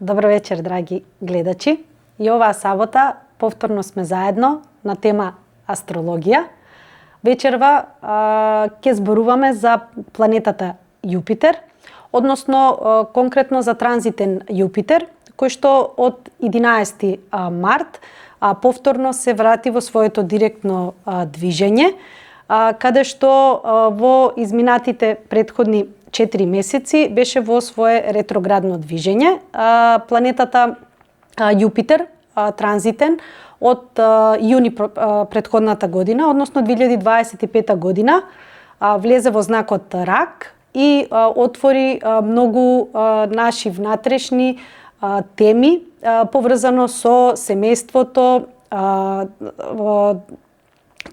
Добро вечер, драги гледачи. И оваа сабота повторно сме заедно на тема астрологија. Вечерва ќе зборуваме за планетата Јупитер, односно конкретно за транзитен Јупитер, кој што од 11 март повторно се врати во своето директно движење, каде што во изминатите претходни 4 месеци беше во свое ретроградно движење. Планетата Јупитер, транзитен, од јуни претходната година, односно 2025 година, влезе во знакот Рак и отвори многу наши внатрешни теми поврзано со семејството,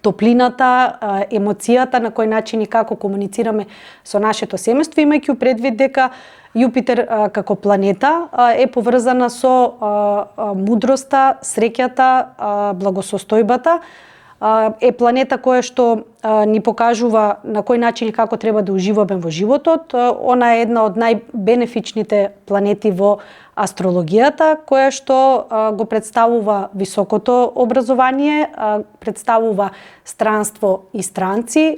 топлината, емоцијата, на кој начин и како комуницираме со нашето семејство, имајќи предвид дека Јупитер како планета е поврзана со мудроста, среќата, благосостојбата, е планета која што ни покажува на кој начин и како треба да уживаме во животот. Она е една од најбенефичните планети во астрологијата, која што го представува високото образование, представува странство и странци,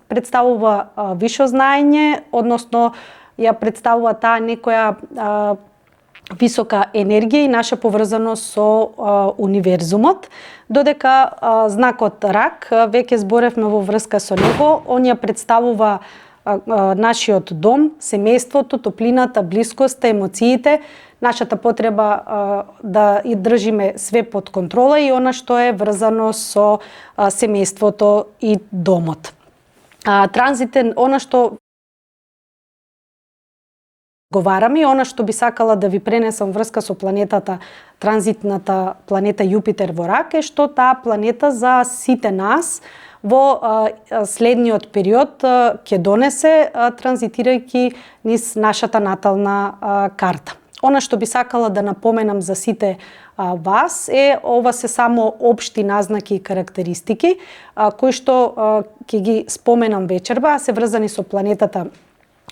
представува вишо знаење, односно ја представува таа некоја висока енергија и наша поврзаност со универзумот, додека знакот Рак, веќе зборевме во врска со него, он ја представува нашиот дом, семејството, топлината, блискоста, емоциите, нашата потреба да и држиме све под контрола и она што е врзано со семејството и домот. Транзитен, она што говораме и она што би сакала да ви пренесам врска со планетата, транзитната планета Јупитер во Рак, е што таа планета за сите нас во следниот период ќе донесе, транзитирајќи низ нашата натална карта. Она што би сакала да напоменам за сите вас е, ова се само општи назнаки и карактеристики, кои што ќе ги споменам вечерва, се врзани со планетата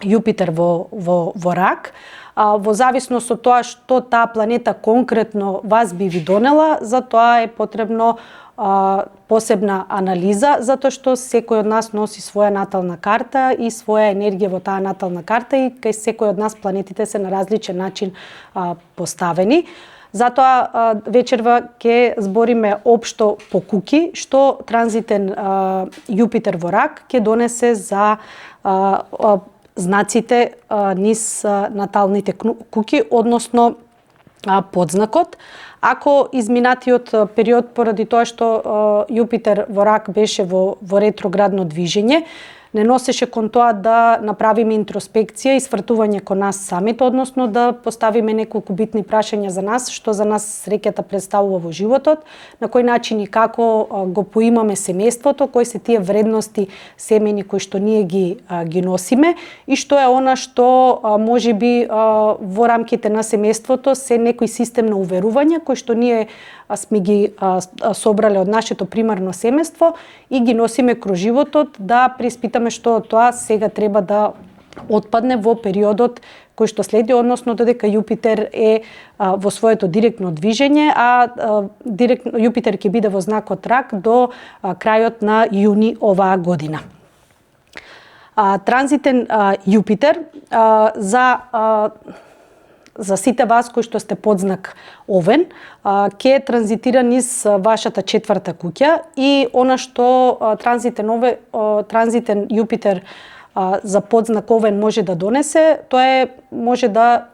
Јупитер во Рак. Во зависност од тоа што таа планета конкретно вас би ви донела, за тоа е потребно посебна анализа, затоа што секој од нас носи своја натална карта и своја енергија во таа натална карта и кај секој од нас планетите се на различен начин поставени. Затоа вечерва ќе збориме општо по куки, што транзитен Јупитер во Рак ќе донесе за знаците низ наталните куки, односно подзнакот. Ако изминатиот период, поради тоа што Јупитер во Рак беше во ретроградно движење, не носеше кон тоа да направиме интроспекција и свртување кон нас самите, односно да поставиме неколку битни прашања за нас, што за нас среќата представува во животот, на кој начин и како го поимаме семејството, кои се тие вредности семени кои што ние ги носиме и што е она што можеби во рамките на семејството се некој систем на уверувања кои што ние сме ги собрале од нашето примарно семејство и ги носиме кроз животот, да преиспитаме што тоа сега треба да отпадне во периодот кој што следи, односно додека Јупитер е во своето директно движење, Јупитер ќе биде во знакот Рак до крајот на јуни оваа година. Транзитен Јупитер за сите вас кои што сте подзнак Овен, ќе транзитира низ вашата четврта куќа и она што транзитен Јупитер за подзнак Овен може да донесе, тоа може да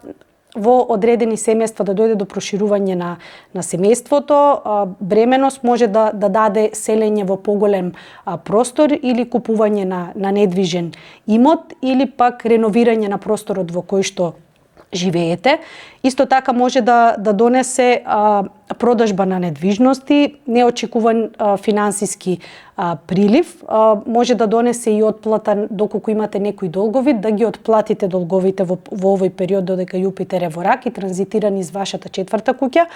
во одредени семејства да дојде до проширување на семејството, бременост може да даде селење во поголем простор или купување на недвижен имот или пак реновирање на просторот во кој што живеете. Исто така може да донесе продажба на недвижности, неочекуван финансиски прилив, може да донесе и отплата доколку имате некои долгови, да ги отплатите долговите во овој период додека Јупитер е во Рак и транзитира низ вашата четврта куќа.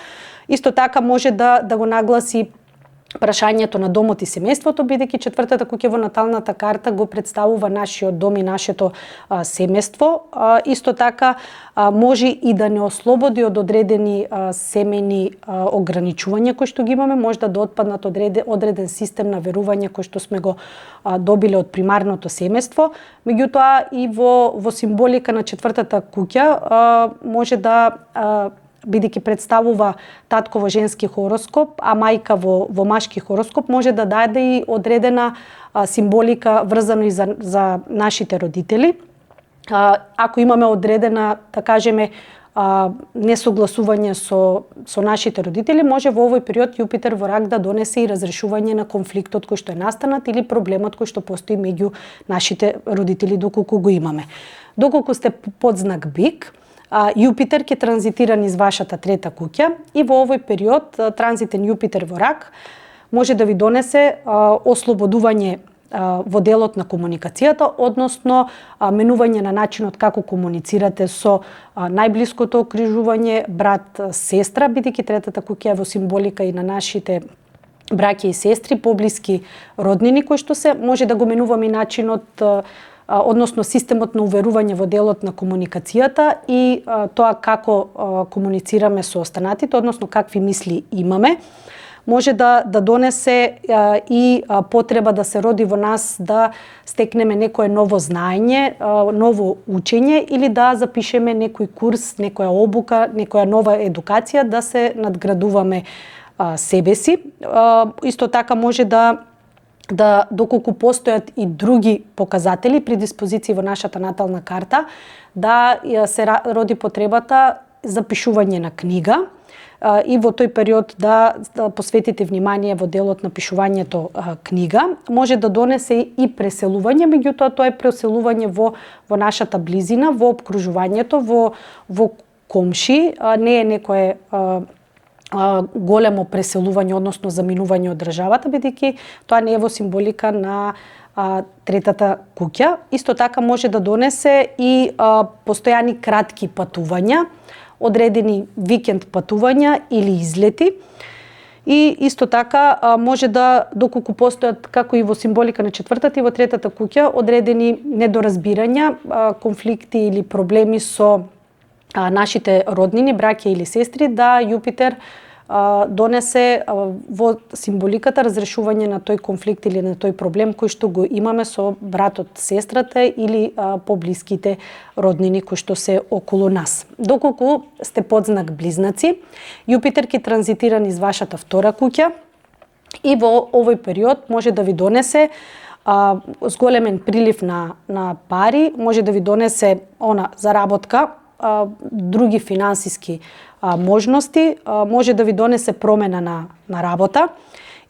Исто така може да го нагласи прашањето на домот и семејството, бидејќи четвртата куќа во наталната карта го представува нашиот дом и нашето семејство. Исто така може и да не ослободи од одредени семејни ограничувања кои што ги имаме, може да отпаднат одреден систем на верување кој што сме го добиле од примарното семејство. Меѓутоа и во символика на четвртата куќа може да бидејќи представува татко во женски хороскоп, а мајка во машки хороскоп, може да даде и одредена символика врзано и за нашите родители. Ако имаме одредена, да кажеме, несогласување со нашите родители, може во овој период Јупитер во рак да донесе и разрешување на конфликтот кој што е настанат или проблемот кој што постои меѓу нашите родители доколку го имаме. Доколку сте под знак Бик, Јупитер ќе транзитира низ вашата трета куќа и во овој период транзитен Јупитер во рак може да ви донесе ослободување во делот на комуникацијата, односно менување на начинот како комуницирате со најблиското окружување, брат, сестра, бидејќи третата куќа е во символика и на нашите браќа и сестри, поблиски роднини кои што се, може да го менуваме и начинот односно системот на уверување во делот на комуникацијата и тоа како комуницираме со останатите, односно какви мисли имаме. Може да донесе и потреба да се роди во нас да стекнеме некое ново знаење, ново учење или да запишеме некој курс, некоја обука, некоја нова едукација, да се надградуваме себе си. Исто така може да доколку постојат и други показатели, предиспозиции во нашата натална карта, да се роди потребата за пишување на книга и во тој период да посветите внимание во делот на пишувањето книга. Може да донесе и преселување, меѓутоа тоа е преселување во нашата близина, во опкружувањето, во комши, не е некое големо преселување, односно заминување од државата, бидејќи тоа не е во символика на третата куќа. Исто така може да донесе и постојани кратки патувања, одредени викенд патувања или излети. И исто така може да, доколку постојат, како и во символика на четвртата и во третата куќа, одредени недоразбирања, конфликти или проблеми со нашите роднини, браќа или сестри, да Јупитер донесе во символиката разрешување на тој конфликт или на тој проблем кој што го имаме со братот, сестрата или поблиските роднини кои што се околу нас. Доколку сте под знак Близнаци, Јупитер ќе транзитира низ вашата втора куќа и во овој период може да ви донесе зголемен прилив на пари, може да ви донесе заработка, други финансиски можности, може да ви донесе промена на работа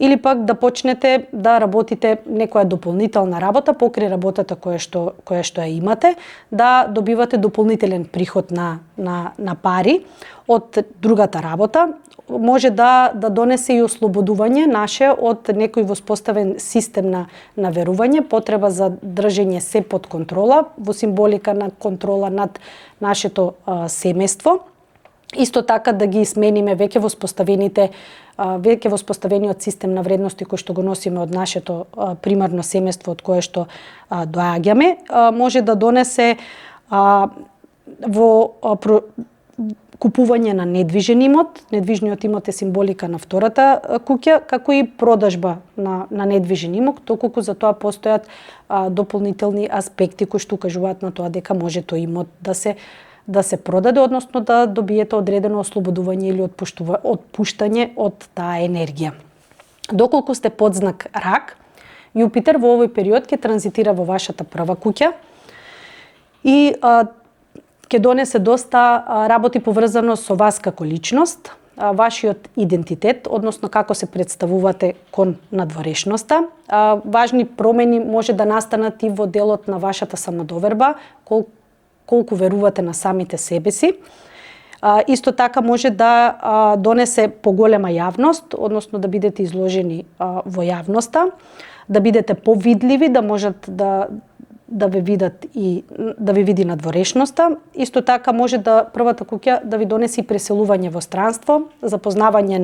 или пак да почнете да работите некоја дополнителна работа покрај работата која што ја имате, да добивате дополнителен приход на пари од другата работа. Може да донесе и ослободување наше од некој воспоставен систем на верување, потреба за држење се под контрола, во символика на контрола над нашето семејство. Исто така да ги смениме веќе воспоставениот систем на вредности кој што го носиме од нашето примарно семејство од кое што доаѓаме. Може да донесе во купување на недвижен имот. Недвижниот имот е символика на втората куќа, како и продажба на недвижен имот, доколку за тоа постојат дополнителни аспекти кои што укажуваат на тоа дека може тој имот да се продаде, односно да добиете одредено ослободување или отпуштање од таа енергија. Доколку сте под знак Рак, Јупитер во овој период ќе транзитира во вашата прва куќа и ќе донесе доста работи поврзано со вас како личност, вашиот идентитет, односно како се представувате кон надворешноста. Важни промени може да настанат и во делот на вашата самодоверба, колку верувате на самите себе си. Исто така може да донесе поголема јавност, односно да бидете изложени во јавноста, да бидете повидливи, да можат да ве видат и да ви види надворешноста. Исто така може да првата куќа да ви донесе преселување во странство, запознавање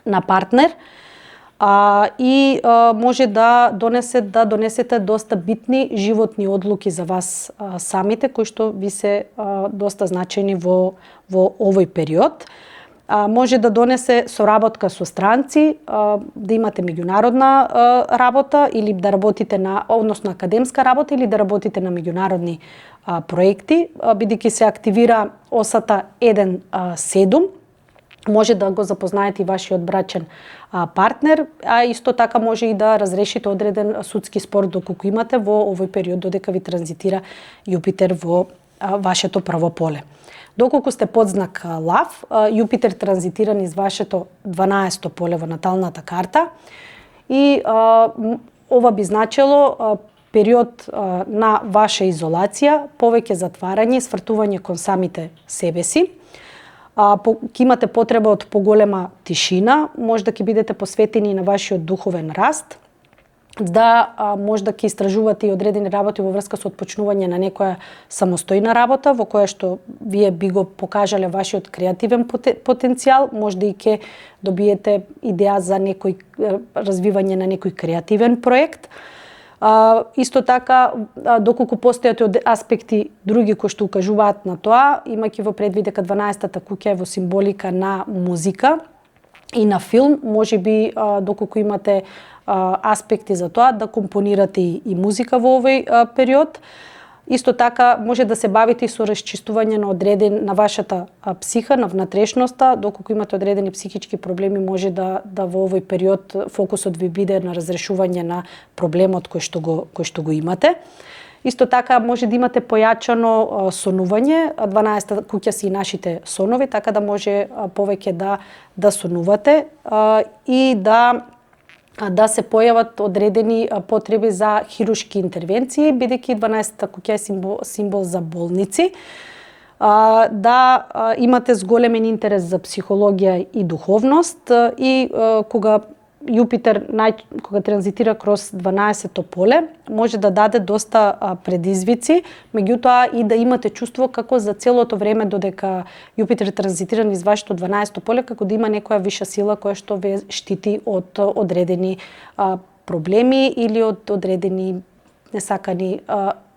на партнер, и може да донесете доста битни животни одлуки за вас самите, кои што ви се доста значајни во овој период. Може да донесе соработка со странци, да имате меѓународна работа или да работите односно академска работа или да работите на меѓународни проекти, бидејќи се активира осата 1-7, може да го запознаете и вашиот брачен партнер, а исто така може и да разрешите одреден судски спор доколку имате во овој период додека ви транзитира Јупитер во вашето прво поле. Доколку сте подзнак Лав, Јупитер транзитира низ вашето 12-то поле во наталната карта и ова би значило период на ваша изолација, повеќе затварање и свртување кон самите себе си. Ќе имате потреба од поголема тишина, може да ќе бидете посветени на вашиот духовен раст, да може да ќе истражувате и одредени работи во врска со отпочнување на некоја самостојна работа во која што вие би го покажале вашиот креативен потенцијал, може да и ќе добиете идеја за некој развивање на некој креативен проект. Исто така, доколку постојат аспекти други кои што укажуваат на тоа, имајќи во предвид дека 12-та куќа е во символика на музика и на филм, може би доколку имате аспекти за тоа да компонирате и музика во овој период. Исто така може да се бавите и со расчистување на вашата психа, на внатрешноста, доколку имате одредени психички проблеми, може да во овој период фокусот ви биде на разрешување на проблемот кој што го имате. Исто така може да имате појачано сонување, 12-та куќа се и нашите сонови, така да може повеќе да сонувате и да се појават одредени потреби за хируршки интервенции, бидејќи 12-та куќа е символ за болници, да имате зголемен интерес за психологија и духовност и кога Јупитер кога транзитира кроз 12-то поле, може да даде доста предизвици, меѓутоа и да имате чувство како за целото време додека Јупитер транзитира низ вашето 12-то поле, како да има некоја виша сила која што ве штити од одредени проблеми или од одредени несакани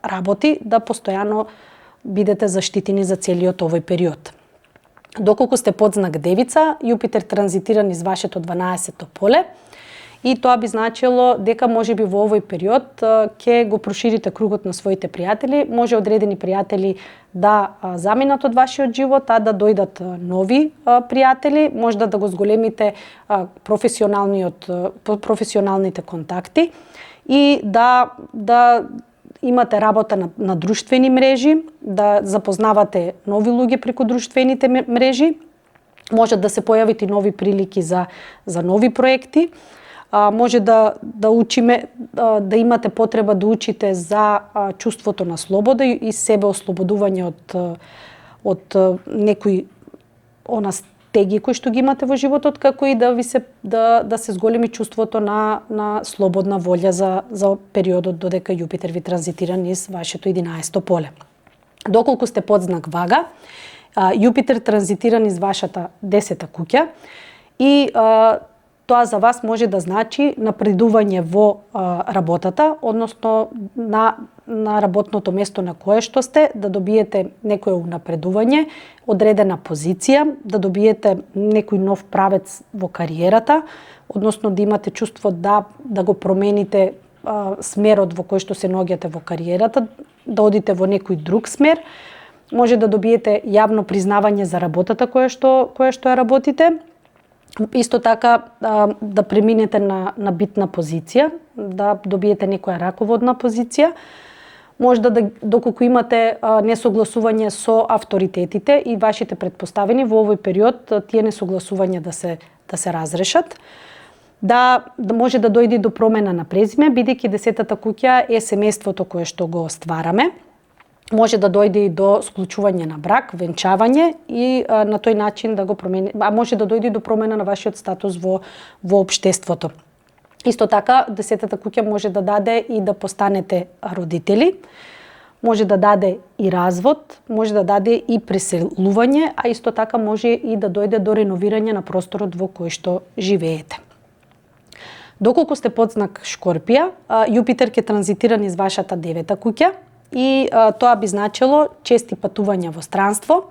работи, да постојано бидете заштитени за целиот овој период. Доколку сте подзнак Девица, Јупитер транзитира низ вашето 12-то поле и тоа би значило дека можеби во овој период ќе го проширите кругот на своите пријатели, може одредени пријатели да заминат од вашиот живот, а да дојдат нови пријатели, може да го зголемите професионалните контакти и да имате работа на друштвени мрежи, да запознавате нови луѓе преку друштвените мрежи, може да се појавите нови прилики за нови проекти, може да учиме, да имате потреба да учите за чувството на слобода и себеослободување од некои стеги кои што ги имате во животот, како и да се зголеми чувството на слободна волја за периодот додека Јупитер ви транзитира низ вашето 11-то поле. Доколку сте подзнак Вага, Јупитер транзитира низ вашата 10-та куќа и тоа за вас може да значи напредување во работата, односно на работното место на кое што сте, да добиете некое унапредување, одредена позиција, да добиете некој нов правец во кариерата, односно да имате чувство да го промените смерот во кој што се наоѓате во кариерата, да одите во некој друг смер, може да добиете јавно признавање за работата која што ја работите. Исто така да преминете на битна позиција, да добиете некоја раководна позиција. Може доколку имате несогласување со авторитетите и вашите претпоставени во овој период, тие несогласувања да се разрешат. Да може да дојде до промена на презиме, бидејќи 10-та куќа е семејството кое што го ствараме. Може да дојде и до склучување на брак, венчавање и на тој начин да го промени, а може да дојде до промена на вашиот статус во општеството. Исто така, 10-та куќа може да даде и да постанете родители, може да даде и развод, може да даде и преселување, а исто така може и да дојде до реновирање на просторот во кој што живеете. Доколку сте под знак Шкорпија, Јупитер ќе транзитира низ вашата 9-та куќа и тоа би значило чести патувања во странство,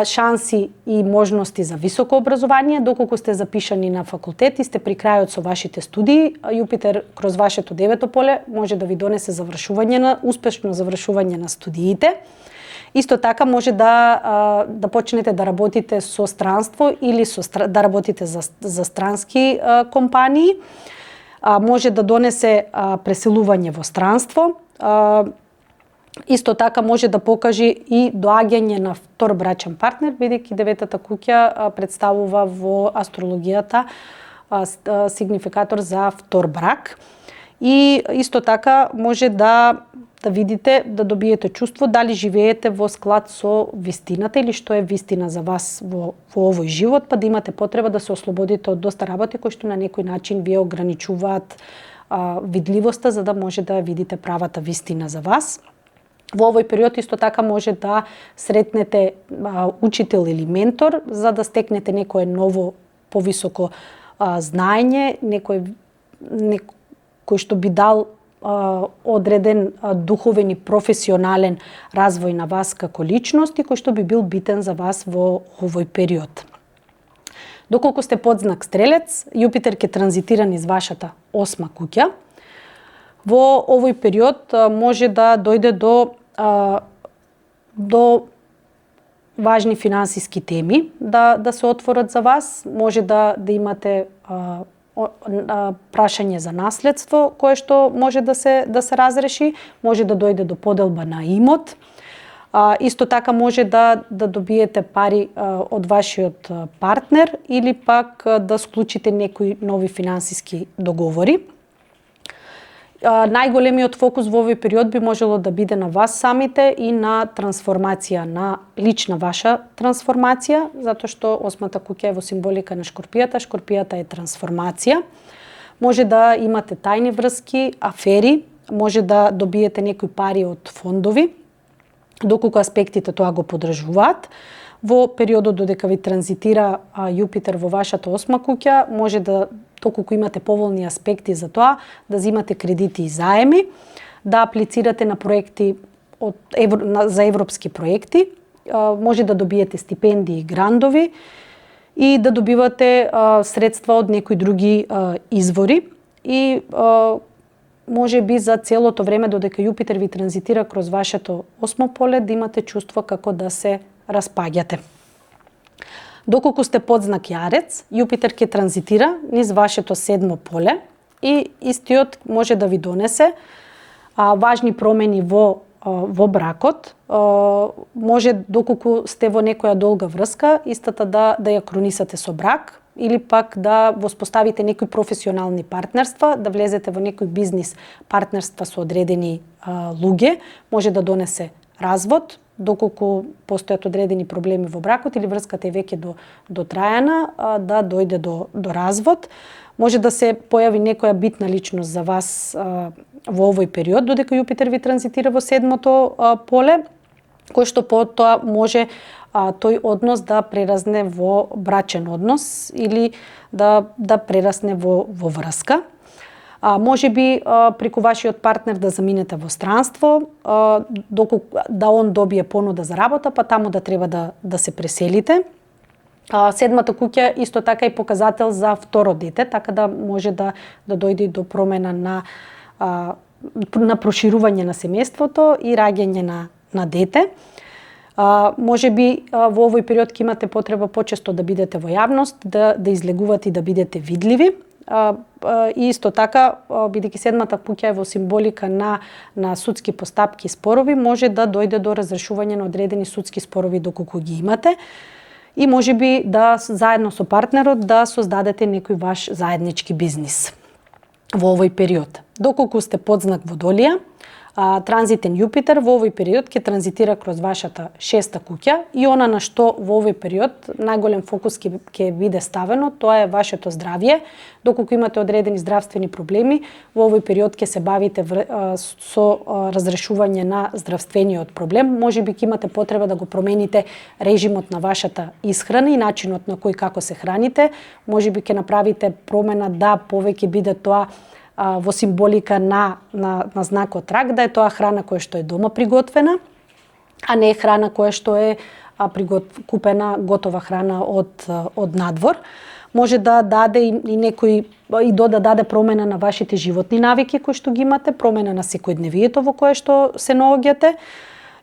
шанси и можности за високо образование. Доколку сте запишани на факултет и сте при крајот со вашите студии, Јупитер кроз вашето 9-то поле може да ви донесе успешно завршување на студиите. Исто така може да почнете да работите со странство или да работите за странски компании. Може да донесе преселување во странство. Исто така може да покаже и доаѓање на втор брачен партнер, бидејќи 9-та куќа представува во астрологијата сигнификатор за втор брак. И исто така може да видите, да добиете чувство дали живеете во склад со вистината или што е вистина за вас во овој живот, па да имате потреба да се ослободите од доста работи кои што на некој начин вие ограничуваат видливоста за да може да видите правата вистина за вас. Во овој период исто така може да сретнете учител или ментор за да стекнете некое ново повисоко знаење, некој што би дал одреден духовен и професионален развој на вас како личност и кој што би бил битен за вас во овој период. Доколку сте под знак Стрелец, Јупитер ќе транзитира низ вашата 8-ма куќа. Во овој период може да дојде до важни финансиски теми да се отворат за вас, може да имате прашање за наследство кое што може да се разреши, може да дојде до поделба на имот. Исто така може да добиете пари од вашиот партнер или пак да склучите некои нови финансиски договори. Најголемиот фокус во овој период би можело да биде на вас самите и на трансформација, на лична ваша трансформација, затоа што 8-та куќа е во символика на Шкорпијата. Шкорпијата е трансформација. Може да имате тајни врски, афери, може да добиете некои пари од фондови, доколку аспектите тоа го подржуваат. Во периодот додека ви транзитира Јупитер во вашата 8-ма куќа, може да, доколку имате поволни аспекти за тоа, да земате кредити и заеми, да аплицирате на проекти за европски проекти, може да добиете стипендии и грандови и да добивате средства од некои други извори и може би за целото време додека Јупитер ви транзитира кроз вашето 8-мо поле да имате чувство како да се распаѓате. Доколку сте под знак Јарец, Јупитер ќе транзитира низ вашето 7-мо поле и истиот може да ви донесе важни промени во бракот. Може доколку сте во некоја долга врска, истата да ја кронисате со брак или пак да воспоставите некои професионални партнерства, да влезете во некои бизнис партнерства со одредени луѓе, може да донесе развод, доколку постојат одредени проблеми во бракот или врската е веќе дотрајана, да дојде до развод. Може да се појави некоја битна личност за вас во овој период, додека Јупитер ви транзитира во 7-то поле, кој што потоа може тој однос да преразне во брачен однос или да прерасне во врска. Може би преку вашиот партнер да заминете во странство, доколку да он добие понуда за работа, па таму да треба да се преселите. 7-та куќа исто така е показател за второ дете, така да може да дојде до промена на проширување на семејството и раѓање на дете. Може би во овој период ќе имате потреба почесто да бидете во јавност, да излегувате и да бидете видливи. И исто така, бидејќи 7-та куќа е во символика на судски постапки и спорови, може да дојде до разрешување на одредени судски спорови доколку ги имате. И може би да заедно со партнерот да создадете некој ваш заеднички бизнис во овој период. Доколку сте под знак Водолија, Транзитен Јупитер во овој период ќе транзитира кроз вашата 6-та куќа и она на што во овој период најголем фокус ќе биде ставено, тоа е вашето здравје. Доколку имате одредени здравствени проблеми, во овој период ќе се бавите со разрешување на здравствениот проблем. Можеби ќе имате потреба да го промените режимот на вашата исхрана и начинот на кој како се храните. Можеби ќе направите промена да повеќе биде тоа во символика на знакот рак, да е тоа храна која што е дома приготвена, а не храна која што е купена готова храна од надвор. Може да даде и некој да даде промена на вашите животни навики кои што ги имате, промена на секојдневието во кое што се наоѓате.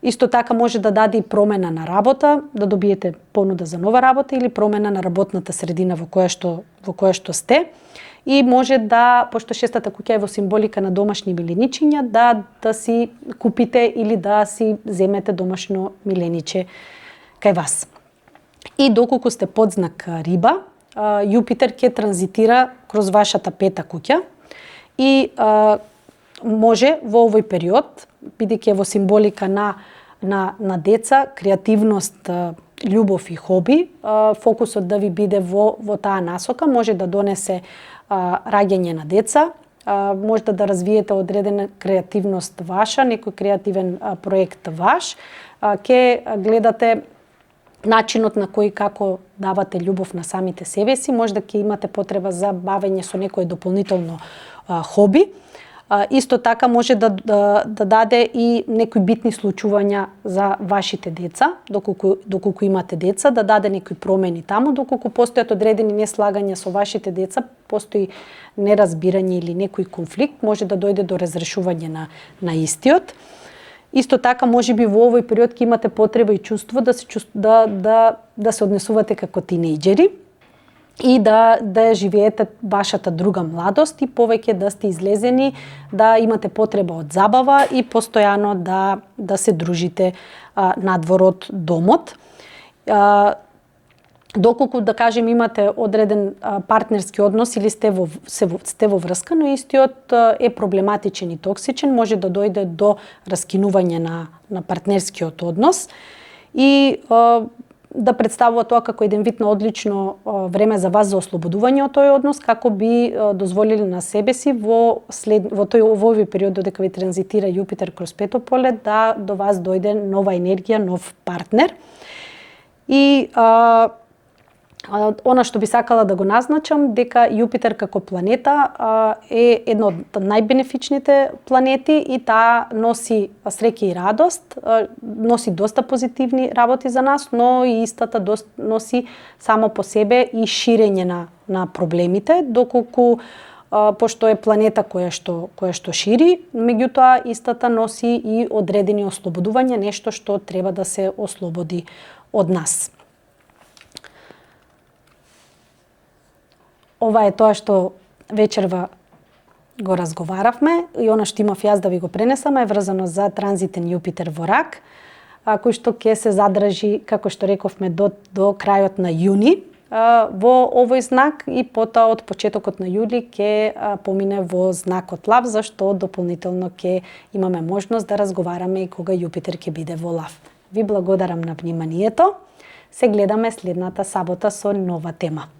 Исто така може да даде и промена на работа, да добиете понуда за нова работа или промена на работната средина во која што сте. И може да, пошто 6-та куќа е во символика на домашни миленичиња, да си купите или да си земете домашно милениче кај вас. И доколку сте подзнак Риба, Јупитер ќе транзитира кроз вашата 5-та куќа и може во овој период, бидејќи е во символика на деца, креативност, љубов и хоби, фокусот да ви биде во таа насока, може да донесе раѓање на деца, може да развиете одредена креативност ваша, некој креативен проект ваш, ќе гледате начинот на кој како давате љубов на самите себе си, може да ќе имате потреба за бавење со некое дополнително хоби. Исто така може да даде и некои битни случувања за вашите деца, доколку имате деца, да даде некои промени таму, доколку постојат одредени неслагања со вашите деца, постои неразбирање или некој конфликт, може да дојде до разрешување на истиот. Исто така можеби во овој период ќе имате потреба и чувство да се однесувате како тинејџери и да живеете вашата друга младост и повеќе да сте излезени, да имате потреба од забава и постојано да се дружите надвор од домот. Доколку, да кажем, имате одреден партнерски однос или сте во врска, но истиот е проблематичен и токсичен, може да дојде до раскинување на партнерскиот однос и да представува тоа како еден вид на одлично време за вас за ослободување од тој однос, како би дозволили на себе си во овој период додека ви транзитира Јупитер кроз 5-то поле, да до вас дојде нова енергија, нов партнер. И она што би сакала да го назначам, дека Јупитер како планета е една од најбенефичните планети и таа носи среќа и радост, носи доста позитивни работи за нас, но и истата носи само по себе и ширење на проблемите, доколку пошто е планета која што шири, меѓутоа истата носи и одредени ослободувања, нешто што треба да се ослободи од нас. Ова е тоа што вечерва го разговаравме и она што имав јас да ви го пренесам е врзано за транзитен Јупитер во рак, кој што ќе се задржи, како што рековме, до крајот на јуни во овој знак и потоа од почетокот на јули ќе помине во знакот Лав, зашто дополнително ќе имаме можност да разговараме и кога Јупитер ќе биде во Лав. Ви благодарам на вниманието. Се гледаме следната сабота со нова тема.